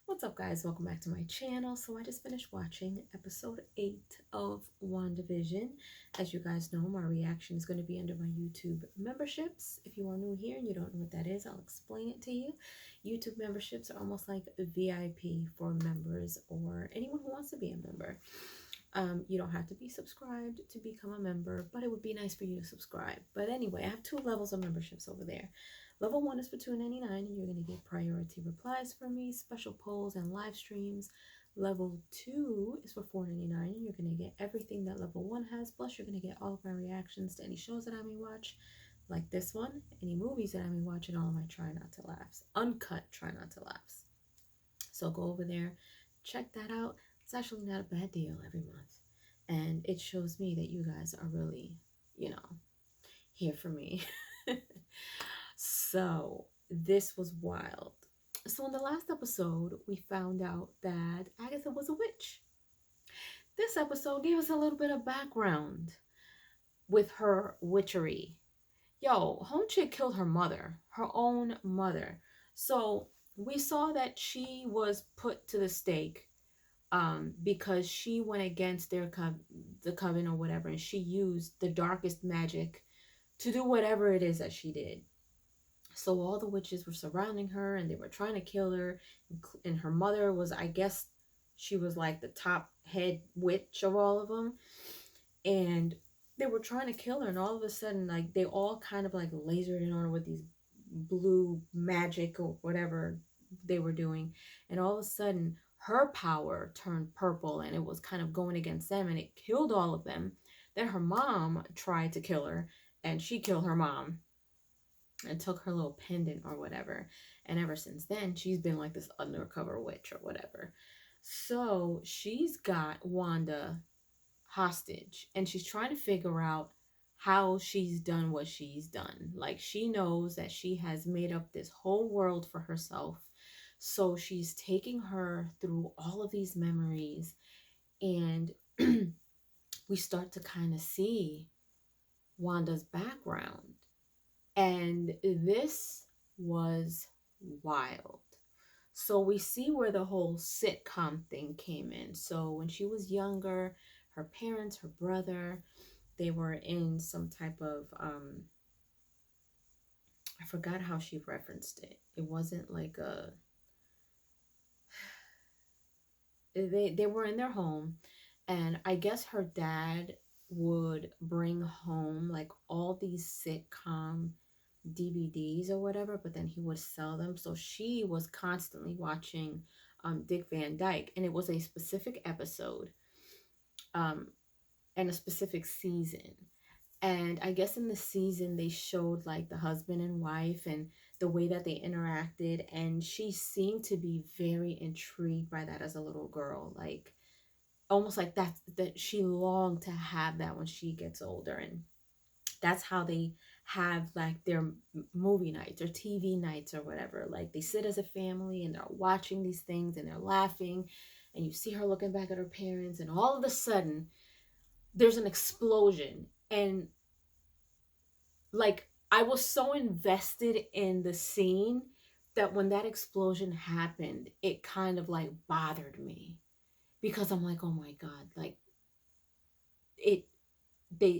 What's up, guys? Welcome back to my channel. So I just finished watching episode 8 of WandaVision. As you guys know, my reaction is going to be under my YouTube memberships. If you are new here and you don't know what that is, I'll explain it to you. YouTube memberships are almost like a VIP for members or anyone who wants to be a member. You don't have to be subscribed to become a member, but it would be nice for you to subscribe. But anyway, I have 2 levels of memberships over there. Level 1 is for $2.99, and you're going to get priority replies from me, special polls, and live streams. Level 2 is for $4.99, and you're going to get everything that level 1 has, plus you're going to get all of my reactions to any shows that I may watch, like this one, any movies that I may watch, and all of my try not to laughs, uncut try not to laughs. So go over there, check that out. It's actually not a bad deal every month, and it shows me that you guys are really, here for me. So this was wild. So in the last episode, we found out that Agatha was a witch. This episode gave us a little bit of background with her witchery. Yo, home chick killed her mother, her own mother. So we saw that she was put to the stake because she went against the coven or whatever, and she used the darkest magic to do whatever it is that she did. So all the witches were surrounding her and they were trying to kill her. And her mother was, I guess, she was like the top head witch of all of them. And they were trying to kill her. And all of a sudden, like, they all kind of like lasered in on her with these blue magic or whatever they were doing. And all of a sudden, her power turned purple and it was kind of going against them and it killed all of them. Then her mom tried to kill her and she killed her mom and took her little pendant or whatever. And ever since then, she's been like this undercover witch or whatever. So she's got Wanda hostage and she's trying to figure out how she's done what she's done. Like, she knows that she has made up this whole world for herself. So she's taking her through all of these memories, and we start to kind of see Wanda's background. And this was wild. So we see where the whole sitcom thing came in. So when she was younger, her parents, her brother, they were in some type of, I forgot how she referenced it. It wasn't like a, they were in their home. And I guess her dad would bring home like all these sitcom DVDs or whatever, but then he would sell them. So she was constantly watching Dick Van Dyke, and it was a specific episode and a specific season. And I guess in the season they showed like the husband and wife and the way that they interacted, and she seemed to be very intrigued by that as a little girl, like almost like that she longed to have that when she gets older. And that's how they have like their movie nights or TV nights or whatever. Like, they sit as a family and they're watching these things and they're laughing, and you see her looking back at her parents, and all of a sudden there's an explosion. And like, I was so invested in the scene that when that explosion happened, it kind of like bothered me, because I'm like, oh my God, like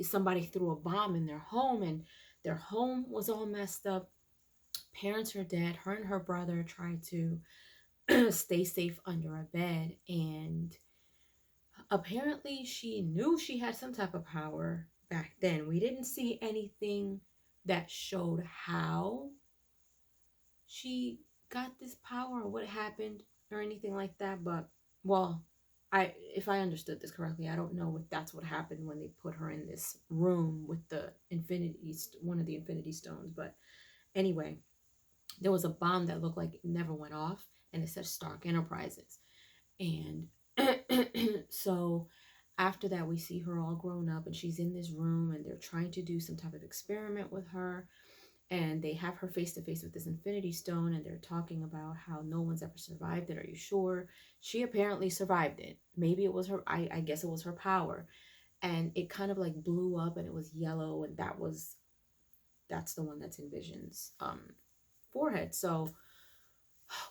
somebody threw a bomb in their home and their home was all messed up. Parents are dead. Her and her brother tried to stay safe under a bed, and apparently she knew she had some type of power back then. We didn't see anything that showed how she got this power or what happened or anything like that, but well, if I understood this correctly, I don't know if that's what happened when they put her in this room with the one of the Infinity Stones. But anyway, there was a bomb that looked like it never went off, and it said Stark Enterprises. And so after that, we see her all grown up, and she's in this room, and they're trying to do some type of experiment with her. And they have her face to face with this Infinity Stone, and they're talking about how no one's ever survived it. Are you sure? She apparently survived it. Maybe it was her, I guess it was her power. And it kind of like blew up, and it was yellow, and that's the one that's in Vision's forehead. So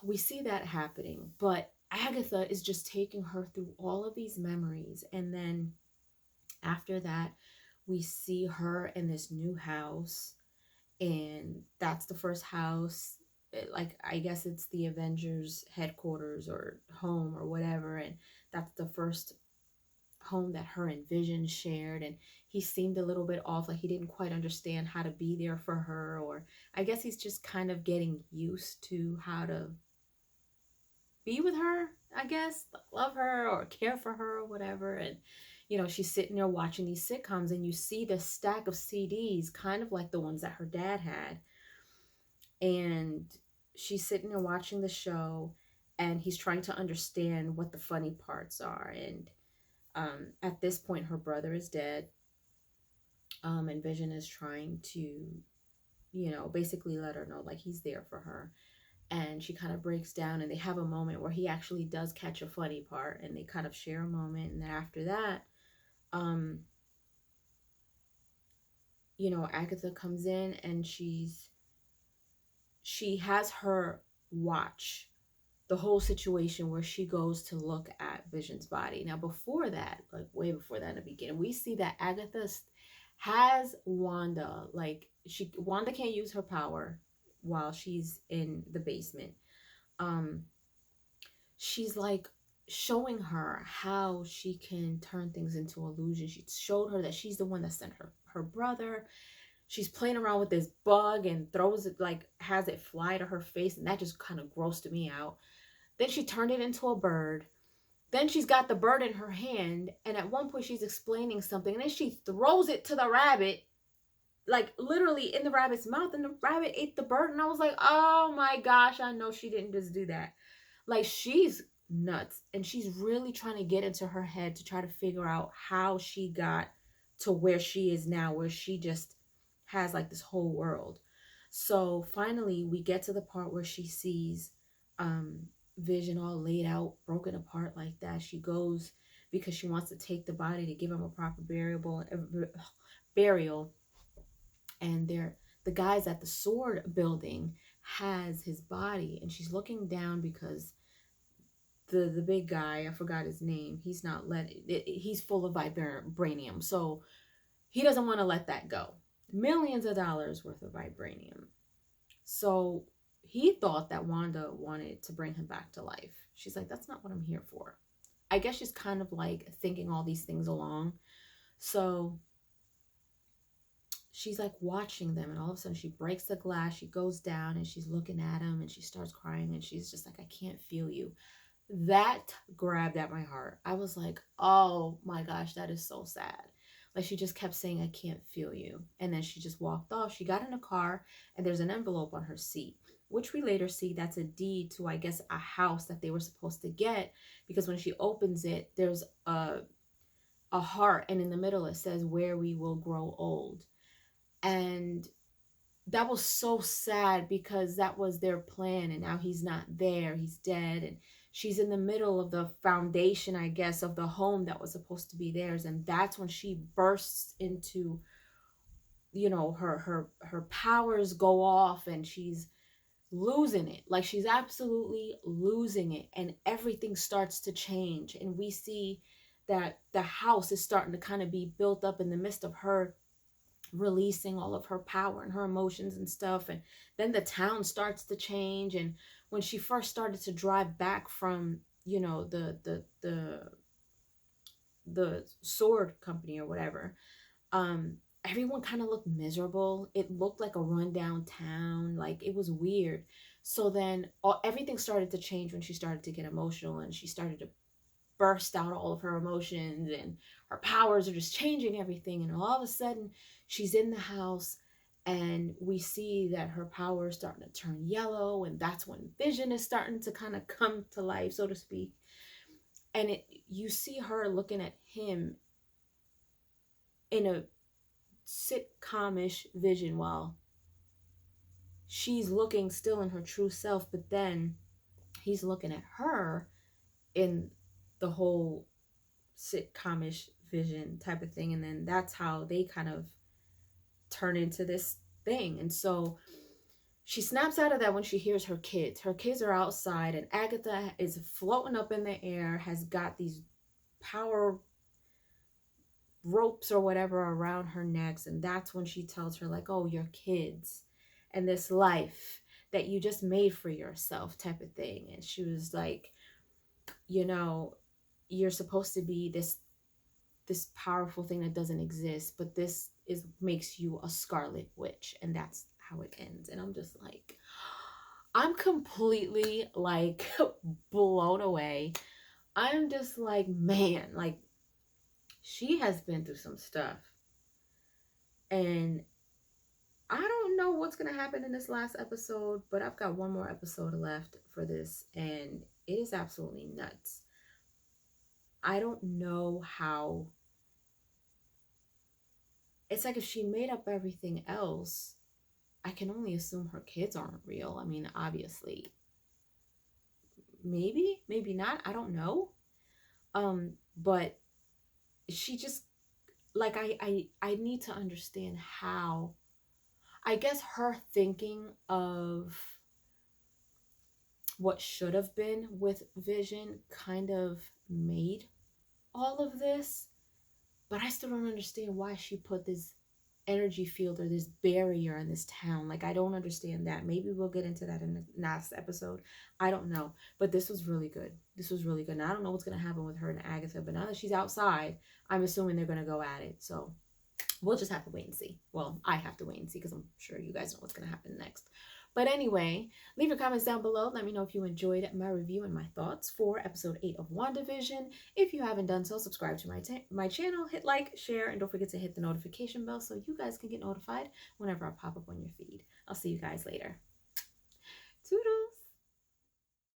we see that happening, but Agatha is just taking her through all of these memories. And then after that, we see her in this new house, and that's the first house. Like, I guess it's the Avengers headquarters or home or whatever, and that's the first home that her and Vision shared. And he seemed a little bit off, like he didn't quite understand how to be there for her, or I guess he's just kind of getting used to how to be with her, I guess, love her or care for her or whatever. And she's sitting there watching these sitcoms, and you see the stack of CDs, kind of like the ones that her dad had. And she's sitting there watching the show, and he's trying to understand what the funny parts are. And at this point, her brother is dead, and Vision is trying to, basically let her know, like, he's there for her. And she kind of breaks down, and they have a moment where he actually does catch a funny part, and they kind of share a moment. And then after that, Agatha comes in, and she has her watch the whole situation where she goes to look at Vision's body. Now, before that, like way before that in the beginning, we see that Agatha has Wanda. Like, Wanda can't use her power while she's in the basement. She's like showing her how she can turn things into illusion. She showed her that she's the one that sent her brother. She's playing around with this bug and throws it, like has it fly to her face, and that just kind of grossed me out. Then she turned it into a bird. Then she's got the bird in her hand, and at one point she's explaining something, and then she throws it to the rabbit, like literally in the rabbit's mouth, and the rabbit ate the bird. And I was like, oh my gosh, I know she didn't just do that. Like, she's nuts, and she's really trying to get into her head to try to figure out how she got to where she is now, where she just has like this whole world. So finally we get to the part where she sees Vision all laid out, broken apart like that. She goes because she wants to take the body to give him a proper burial. And the guys at the sword building has his body, and she's looking down because the big guy, I forgot his name, he's full of vibranium, so he doesn't want to let that go. Millions of dollars worth of vibranium. So he thought that Wanda wanted to bring him back to life. She's like, that's not what I'm here for. I guess she's kind of like thinking all these things along. So she's like watching them, and all of a sudden she breaks the glass. She goes down, and she's looking at him, and she starts crying, and she's just like, I can't feel you. That grabbed at my heart. I was like, oh my gosh, that is so sad. Like, she just kept saying, I can't feel you. And then she just walked off. She got in a car, and there's an envelope on her seat, which we later see that's a deed to, I guess, a house that they were supposed to get, because when she opens it, there's a heart, and in the middle it says, where we will grow old. And that was so sad, because that was their plan, and now he's not there. He's dead, and she's in the middle of the foundation, I guess, of the home that was supposed to be theirs. And that's when she bursts into, her powers go off, and she's losing it. Like, she's absolutely losing it, and everything starts to change. And we see that the house is starting to kind of be built up in the midst of her releasing all of her power and her emotions and stuff. And then the town starts to change. And when she first started to drive back from, the sword company or whatever, everyone kind of looked miserable. It looked like a rundown town. Like, it was weird. So then everything started to change when she started to get emotional, and she started to burst out all of her emotions, and her powers are just changing everything. And all of a sudden she's in the house, and we see that her power is starting to turn yellow, and that's when Vision is starting to kind of come to life, so to speak. And you see her looking at him in a sitcom-ish vision while she's looking still in her true self, but then he's looking at her in the whole sitcom-ish vision type of thing. And then that's how they kind of turn into this thing. And so She snaps out of that when she hears her kids. Her kids are outside, and Agatha is floating up in the air, has got these power ropes or whatever around her necks. And that's when she tells her, like, oh, your kids and this life that you just made for yourself, type of thing. And she was like, you know, you're supposed to be this powerful thing that doesn't exist, but this is makes you a Scarlet Witch. And that's how it ends. And I'm just like, I'm completely like blown away. I'm just like, man, like, she has been through some stuff. And I don't know what's going to happen in this last episode, but I've got one more episode left for this, and it is absolutely nuts. I don't know how. It's like if she made up everything else, I can only assume her kids aren't real. I mean, obviously. Maybe not. I don't know. But she just, like, I need to understand how, I guess her thinking of what should have been with Vision kind of made all of this, but I still don't understand why she put this energy field or this barrier in this town. Like, I don't understand that. Maybe we'll get into that in the next episode. I don't know. But this was really good. This was really good. Now, I don't know what's going to happen with her and Agatha, but now that she's outside, I'm assuming they're going to go at it. So we'll just have to wait and see. Well, I have to wait and see because I'm sure you guys know what's going to happen next. But anyway, leave your comments down below. Let me know if you enjoyed my review and my thoughts for episode 8 of WandaVision. If you haven't done so, subscribe to my channel, hit like, share, and don't forget to hit the notification bell so you guys can get notified whenever I pop up on your feed. I'll see you guys later. Toodles!